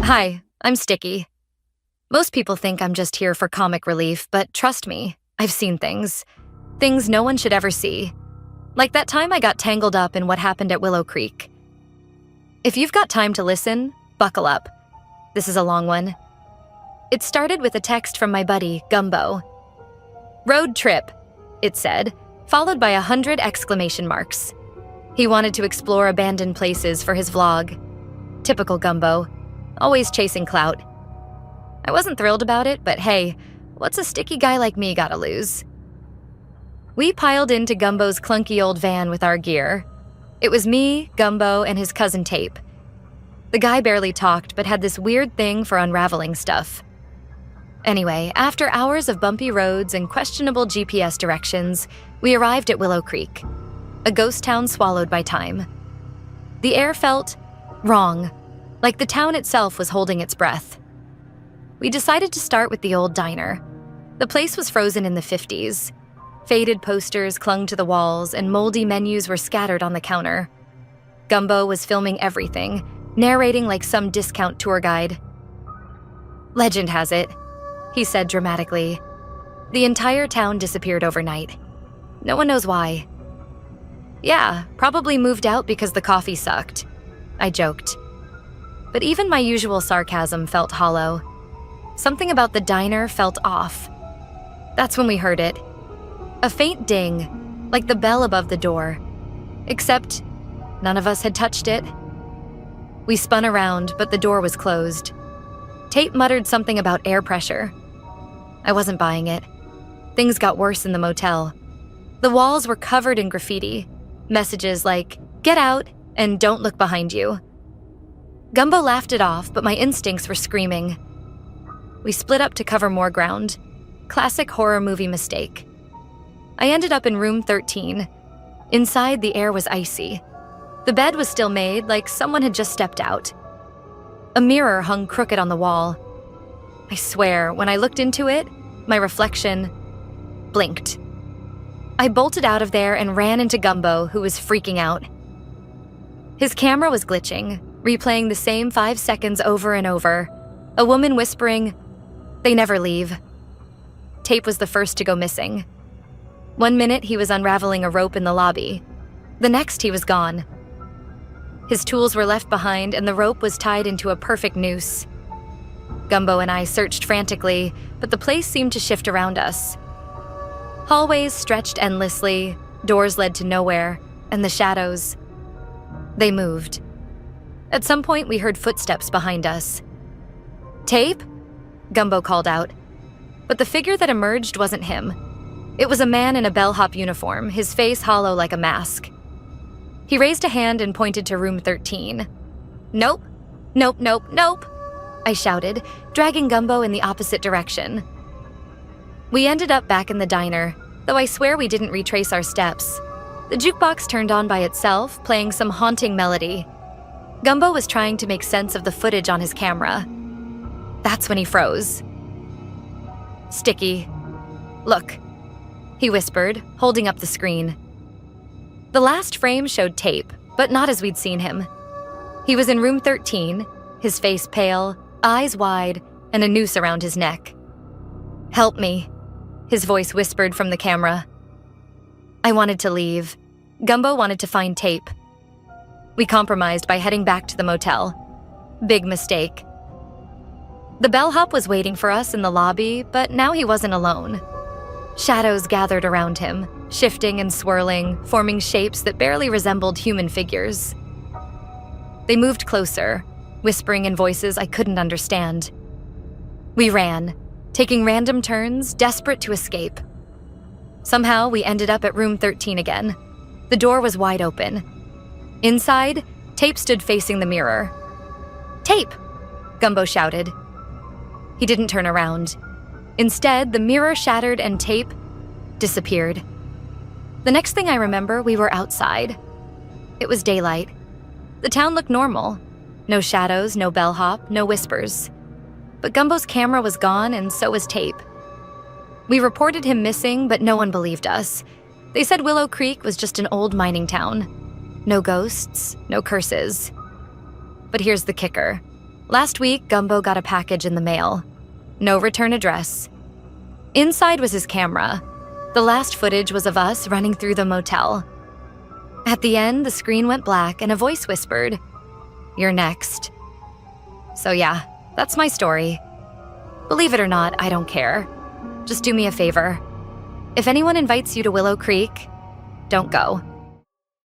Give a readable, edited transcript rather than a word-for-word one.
Hi, I'm Sticky. Most people think I'm just here for comic relief, but trust me, I've seen things. Things no one should ever see. Like that time I got tangled up in what happened at Willow Creek. If you've got time to listen, buckle up. This is a long one. It started with a text from my buddy, Gumbo. Road trip, it said, followed by 100 exclamation marks. He wanted to explore abandoned places for his vlog. Typical Gumbo, always chasing clout. I wasn't thrilled about it, but hey, what's a sticky guy like me gotta lose? We piled into Gumbo's clunky old van with our gear. It was me, Gumbo, and his cousin Tape. The guy barely talked, but had this weird thing for unraveling stuff. Anyway, after hours of bumpy roads and questionable GPS directions, we arrived at Willow Creek, a ghost town swallowed by time. The air felt wrong, like the town itself was holding its breath. We decided to start with the old diner. The place was frozen in the 50s. Faded posters clung to the walls and moldy menus were scattered on the counter. Gumbo was filming everything, narrating like some discount tour guide. Legend has it, he said dramatically, the entire town disappeared overnight. No one knows why. Yeah, probably moved out because the coffee sucked, I joked. But even my usual sarcasm felt hollow. Something about the diner felt off. That's when we heard it. A faint ding, like the bell above the door. Except, none of us had touched it. We spun around, but the door was closed. Tape muttered something about air pressure. I wasn't buying it. Things got worse in the motel. The walls were covered in graffiti. Messages like, "Get out," and "Don't look behind you." Gumbo laughed it off, but my instincts were screaming. We split up to cover more ground. Classic horror movie mistake. I ended up in room 13. Inside, the air was icy. The bed was still made, like someone had just stepped out. A mirror hung crooked on the wall. I swear, when I looked into it, my reflection blinked. I bolted out of there and ran into Gumbo, who was freaking out. His camera was glitching, replaying the same 5 seconds over and over. A woman whispering, "They never leave." Tape was the first to go missing. 1 minute, he was unraveling a rope in the lobby. The next, he was gone. His tools were left behind, and the rope was tied into a perfect noose. Gumbo and I searched frantically, but the place seemed to shift around us. Hallways stretched endlessly, doors led to nowhere, and the shadows. They moved. At some point, we heard footsteps behind us. "Tape?" Gumbo called out. But the figure that emerged wasn't him. It was a man in a bellhop uniform, his face hollow like a mask. He raised a hand and pointed to room 13. "Nope, nope, nope, nope," I shouted, dragging Gumbo in the opposite direction. We ended up back in the diner, though I swear we didn't retrace our steps. The jukebox turned on by itself, playing some haunting melody. Gumbo was trying to make sense of the footage on his camera. That's when he froze. "Sticky. Look," he whispered, holding up the screen. The last frame showed Tape, but not as we'd seen him. He was in room 13, his face pale, eyes wide, and a noose around his neck. "Help me," his voice whispered from the camera. I wanted to leave. Gumbo wanted to find Tape. We compromised by heading back to the motel. Big mistake. The bellhop was waiting for us in the lobby, but now he wasn't alone. Shadows gathered around him, shifting and swirling, forming shapes that barely resembled human figures. They moved closer, whispering in voices I couldn't understand. We ran, taking random turns, desperate to escape. Somehow, we ended up at room 13 again. The door was wide open. Inside, Tape stood facing the mirror. "Tape!" Gumbo shouted. He didn't turn around. Instead, the mirror shattered and Tape disappeared. The next thing I remember, we were outside. It was daylight. The town looked normal. No shadows, no bellhop, no whispers. But Gumbo's camera was gone, and so was Tape. We reported him missing, but no one believed us. They said Willow Creek was just an old mining town. No ghosts, no curses. But here's the kicker. Last week, Gumbo got a package in the mail. No return address. Inside was his camera. The last footage was of us running through the motel. At the end, the screen went black and a voice whispered, "You're next." So yeah, that's my story. Believe it or not, I don't care. Just do me a favor. If anyone invites you to Willow Creek, don't go.